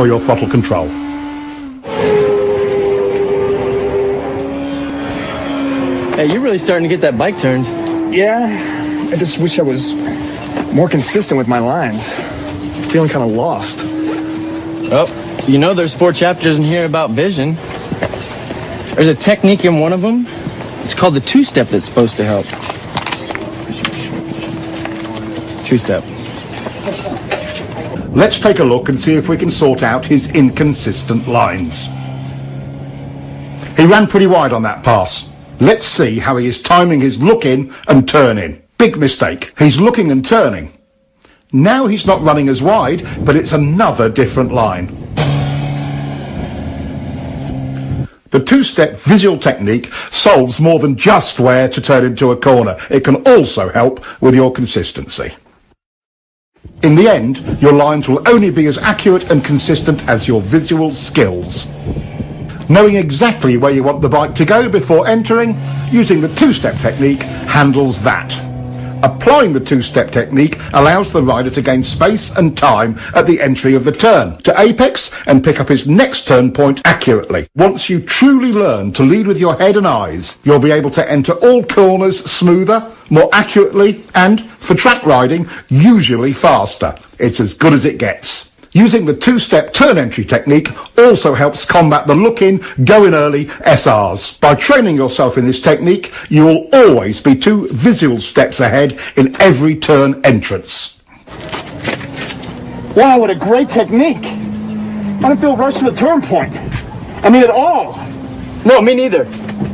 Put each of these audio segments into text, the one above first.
for your throttle control. Hey, you're really starting to get that bike turned. Yeah, I just wish I was more consistent with my lines. Feeling kind of lost. Oh, you know there's 4 chapters in here about vision. There's a technique in one of them. It's called the two-step that's supposed to help. Two-step. Let's take a look and see if we can sort out his inconsistent lines. He ran pretty wide on that pass. Let's see how he is timing his look in and turn in. Big mistake. He's looking and turning. Now he's not running as wide, but it's another different line. The two-step visual technique solves more than just where to turn into a corner. It can also help with your consistency. In the end, your lines will only be as accurate and consistent as your visual skills. Knowing exactly where you want the bike to go before entering, using the two-step technique handles that. Applying the two-step technique allows the rider to gain space and time at the entry of the turn, to apex and pick up his next turn point accurately. Once you truly learn to lead with your head and eyes, you'll be able to enter all corners smoother, more accurately, and, for track riding, usually faster. It's as good as it gets. Using the two-step turn entry technique also helps combat the look-in, go-in early SRs. By training yourself in this technique, you will always be 2 visual steps ahead in every turn entrance. Wow, what a great technique. I don't feel rushed to the turn point. I mean, at all. No, me neither.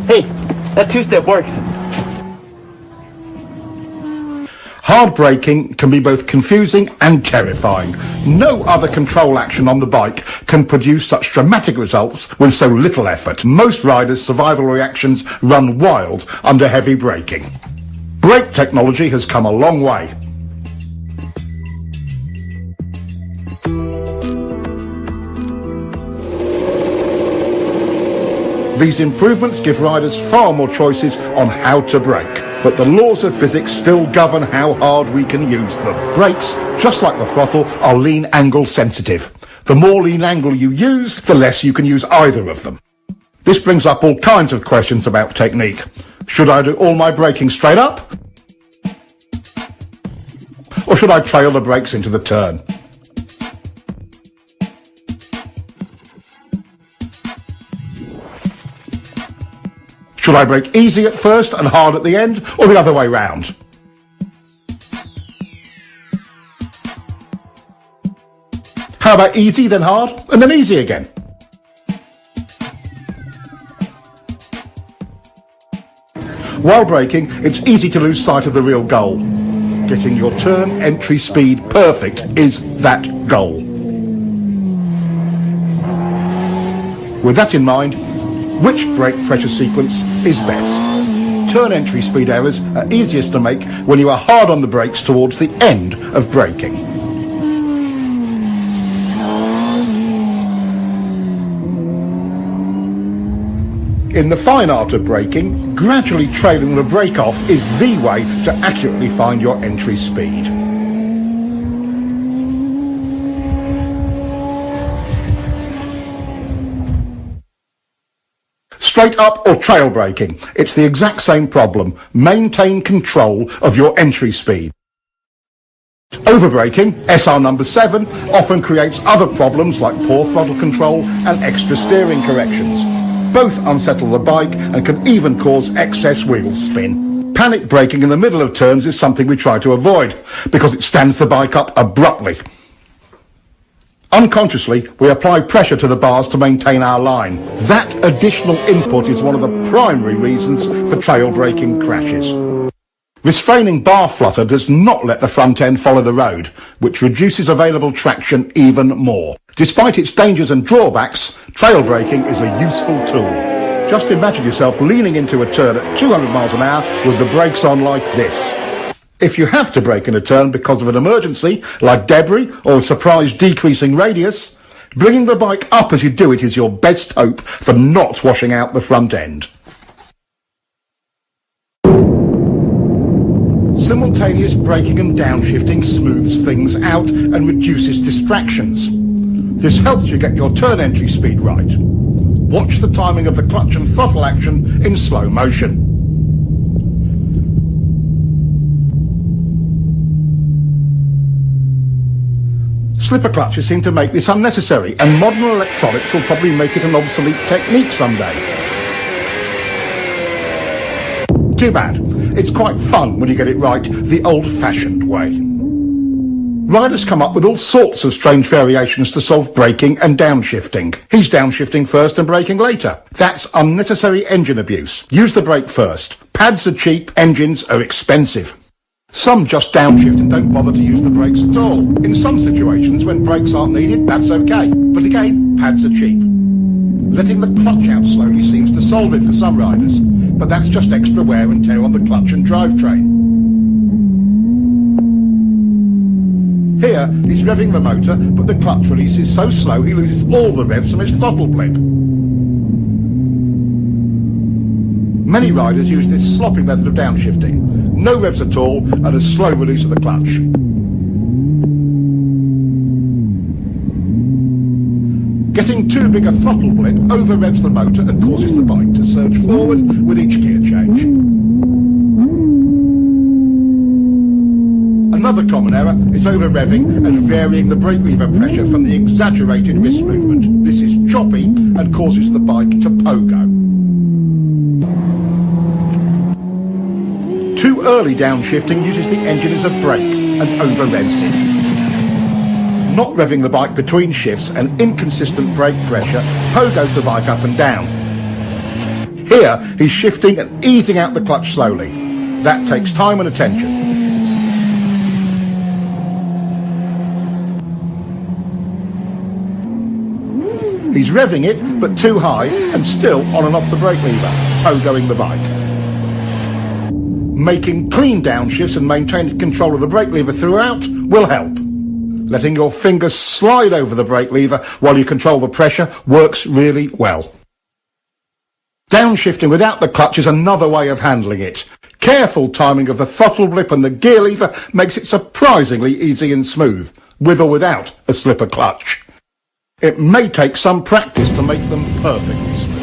Hey, that two-step works. Hard braking can be both confusing and terrifying. No other control action on the bike can produce such dramatic results with so little effort. Most riders' survival reactions run wild under heavy braking. Brake technology has come a long way. These improvements give riders far more choices on how to brake. But the laws of physics still govern how hard we can use them. Brakes, just like the throttle, are lean angle sensitive. The more lean angle you use, the less you can use either of them. This brings up all kinds of questions about technique. Should I do all my braking straight up? Or should I trail the brakes into the turn? Should I brake easy at first and hard at the end, or the other way round? How about easy, then hard, and then easy again? While braking, it's easy to lose sight of the real goal. Getting your turn entry speed perfect is that goal. With that in mind, which brake pressure sequence is best? Turn entry speed errors are easiest to make when you are hard on the brakes towards the end of braking. In the fine art of braking, gradually trailing the brake off is the way to accurately find your entry speed. Straight up or trail braking, it's the exact same problem. Maintain control of your entry speed. Overbraking, SR number 7, often creates other problems like poor throttle control and extra steering corrections. Both unsettle the bike and can even cause excess wheel spin. Panic braking in the middle of turns is something we try to avoid because it stands the bike up abruptly. Unconsciously, we apply pressure to the bars to maintain our line. That additional input is one of the primary reasons for trail braking crashes. Restraining bar flutter does not let the front end follow the road, which reduces available traction even more. Despite its dangers and drawbacks, trail braking is a useful tool. Just imagine yourself leaning into a turn at 200 miles an hour with the brakes on like this. If you have to brake in a turn because of an emergency, like debris or a surprise decreasing radius, bringing the bike up as you do it is your best hope for not washing out the front end. Simultaneous braking and downshifting smooths things out and reduces distractions. This helps you get your turn entry speed right. Watch the timing of the clutch and throttle action in slow motion. Slipper clutches seem to make this unnecessary, and modern electronics will probably make it an obsolete technique someday. Too bad. It's quite fun when you get it right the old-fashioned way. Riders come up with all sorts of strange variations to solve braking and downshifting. He's downshifting first and braking later. That's unnecessary engine abuse. Use the brake first. Pads are cheap, engines are expensive. Some just downshift and don't bother to use the brakes at all. In some situations, when brakes aren't needed, that's okay. But again, pads are cheap. Letting the clutch out slowly seems to solve it for some riders, but that's just extra wear and tear on the clutch and drivetrain. Here, he's revving the motor, but the clutch release is so slow he loses all the revs from his throttle blip. Many riders use this sloppy method of downshifting. No revs at all, and a slow release of the clutch. Getting too big a throttle blip over-revs the motor and causes the bike to surge forward with each gear change. Another common error is over-revving and varying the brake lever pressure from the exaggerated wrist movement. This is choppy and causes the bike to pogo. Too early downshifting uses the engine as a brake and over-revs it. Not revving the bike between shifts and inconsistent brake pressure pogos the bike up and down. Here, he's shifting and easing out the clutch slowly. That takes time and attention. He's revving it, but too high, and still on and off the brake lever, pogoing the bike. Making clean downshifts and maintaining control of the brake lever throughout will help. Letting your fingers slide over the brake lever while you control the pressure works really well. Downshifting without the clutch is another way of handling it. Careful timing of the throttle blip and the gear lever makes it surprisingly easy and smooth, with or without a slipper clutch. It may take some practice to make them perfectly smooth.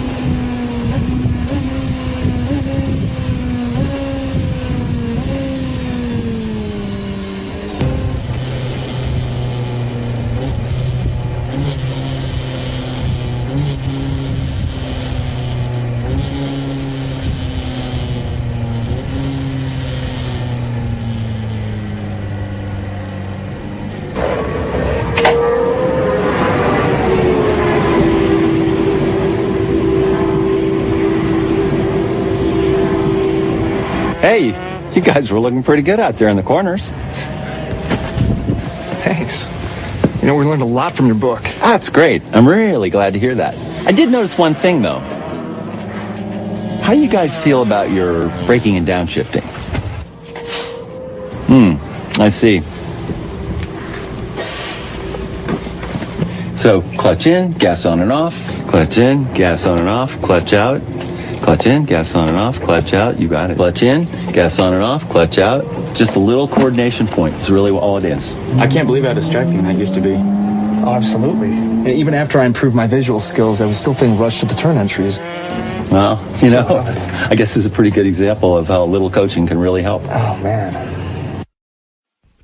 Hey, you guys were looking pretty good out there in the corners. Thanks. You know, we learned a lot from your book. That's great. I'm really glad to hear that. I did notice one thing, though. How do you guys feel about your braking and downshifting? I see. So, clutch in, gas on and off. Clutch in, gas on and off. Clutch out. Clutch in, gas on and off, clutch out, you got it. Clutch in, gas on and off, clutch out. Just a little coordination point. It's really all it is. I can't believe how distracting that used to be. Oh, absolutely. And even after I improved my visual skills, I was still feeling rushed at the turn entries. Well, you know, I guess this is a pretty good example of how little coaching can really help. Oh, man.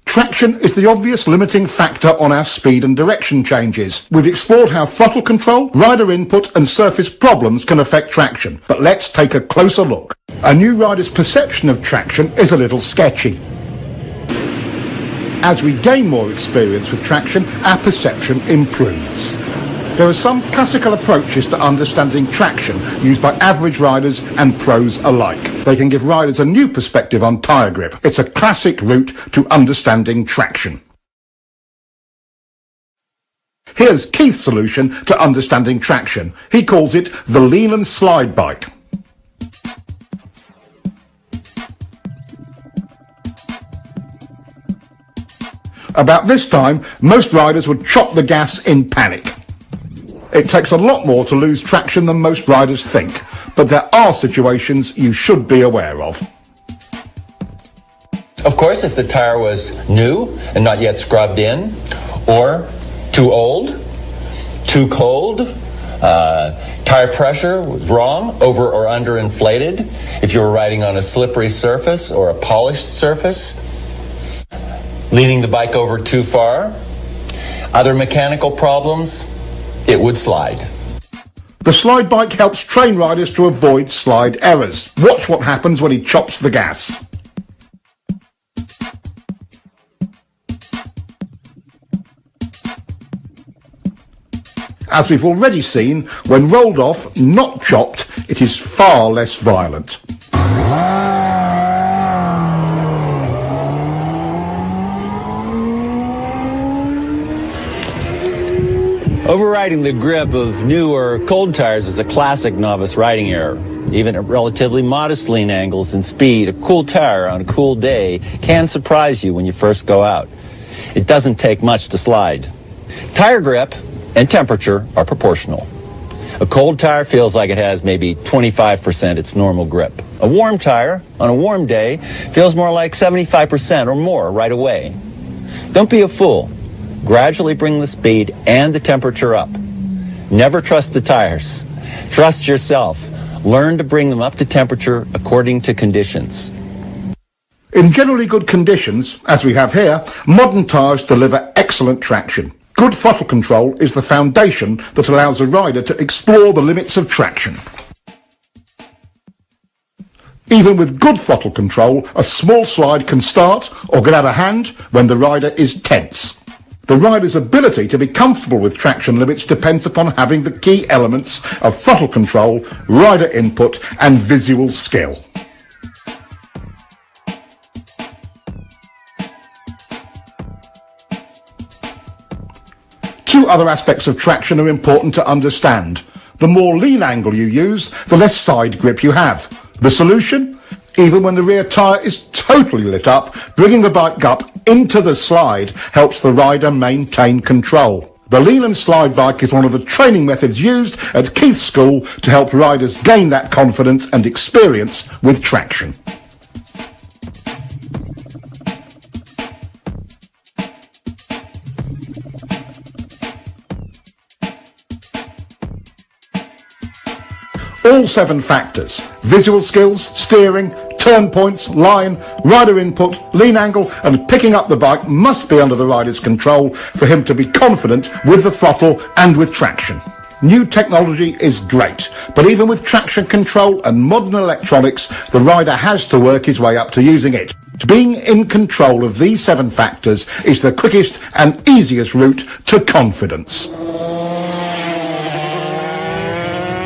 Traction is the obvious limiting factor on our speed and direction changes. We've explored how throttle control, rider input and surface problems can affect traction. But let's take a closer look. A new rider's perception of traction is a little sketchy. As we gain more experience with traction, our perception improves. There are some classical approaches to understanding traction used by average riders and pros alike. They can give riders a new perspective on tyre grip. It's a classic route to understanding traction. Here's Keith's solution to understanding traction. He calls it the lean and slide bike. About this time, most riders would chop the gas in panic. It takes a lot more to lose traction than most riders think, but there are situations you should be aware of. Of course, if the tire was new and not yet scrubbed in, or too old, too cold, tire pressure was wrong, over or under inflated, if you were riding on a slippery surface or a polished surface, leaning the bike over too far, other mechanical problems, it would slide. The slide bike helps train riders to avoid slide errors. Watch what happens when he chops the gas. As we've already seen, when rolled off, not chopped, it is far less violent. Overriding the grip of new or cold tires is a classic novice riding error. Even at relatively modest lean angles and speed, a cool tire on a cool day can surprise you when you first go out. It doesn't take much to slide. Tire grip and temperature are proportional. A cold tire feels like it has maybe 25% its normal grip. A warm tire on a warm day feels more like 75% or more right away. Don't be a fool. Gradually bring the speed and the temperature up. Never trust the tires. Trust yourself. Learn to bring them up to temperature according to conditions. In generally good conditions, as we have here, modern tyres deliver excellent traction. Good throttle control is the foundation that allows a rider to explore the limits of traction. Even with good throttle control, a small slide can start or get out of hand when the rider is tense. The rider's ability to be comfortable with traction limits depends upon having the key elements of throttle control, rider input and visual skill. Two other aspects of traction are important to understand. The more lean angle you use, the less side grip you have. The solution? Even when the rear tyre is totally lit up, bringing the bike up into the slide helps the rider maintain control. The lean and slide bike is one of the training methods used at Keith's school to help riders gain that confidence and experience with traction. All 7 factors, visual skills, steering, turn points, line, rider input, lean angle and picking up the bike must be under the rider's control for him to be confident with the throttle and with traction. New technology is great, but even with traction control and modern electronics, the rider has to work his way up to using it. Being in control of these 7 factors is the quickest and easiest route to confidence.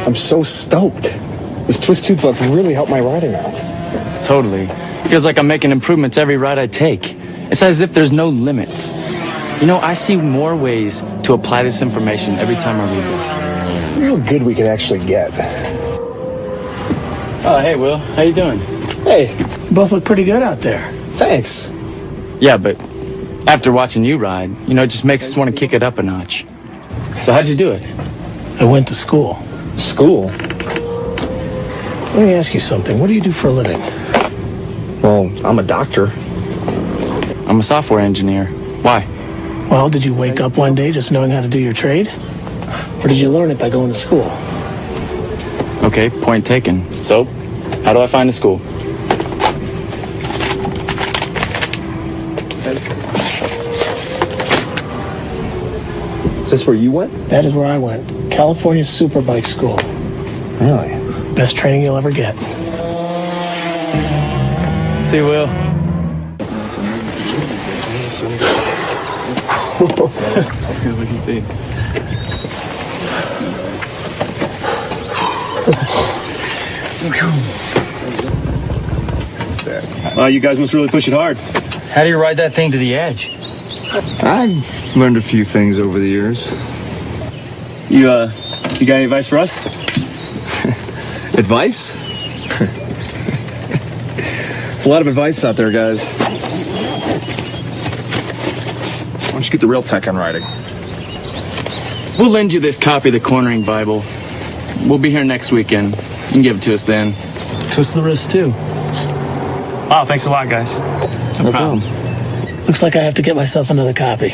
I'm so stoked. This twist tube book really helped my riding out. Totally. Feels like I'm making improvements every ride I take. It's as if there's no limits. You know, I see more ways to apply this information every time I read this. Real good we could actually get. Oh, hey, Will. How you doing? Hey, You both look pretty good out there. thanks. Yeah, but after watching you ride, you know, it just makes us want to kick it up a notch. So how'd you do it? I went to school. School? Let me ask you something. What do you do for a living? Well, I'm a doctor. I'm a software engineer. Why? Well, did you wake up one day just knowing how to do your trade? Or did you learn it by going to school? Okay, point taken. So, how do I find a school? Is this where you went? That is where I went. California Superbike School. Really? Best training you'll ever get. See, Will. Wow, you guys must really push it hard. How do you ride that thing to the edge? I've learned a few things over the years. You got any advice for us? Advice? There's a lot of advice out there, guys. Why don't you get the real tech on riding? We'll lend you this copy of the Cornering Bible. We'll be here next weekend. You can give it to us then. Twist the wrist, too. Wow, thanks a lot, guys. No problem. Looks like I have to get myself another copy.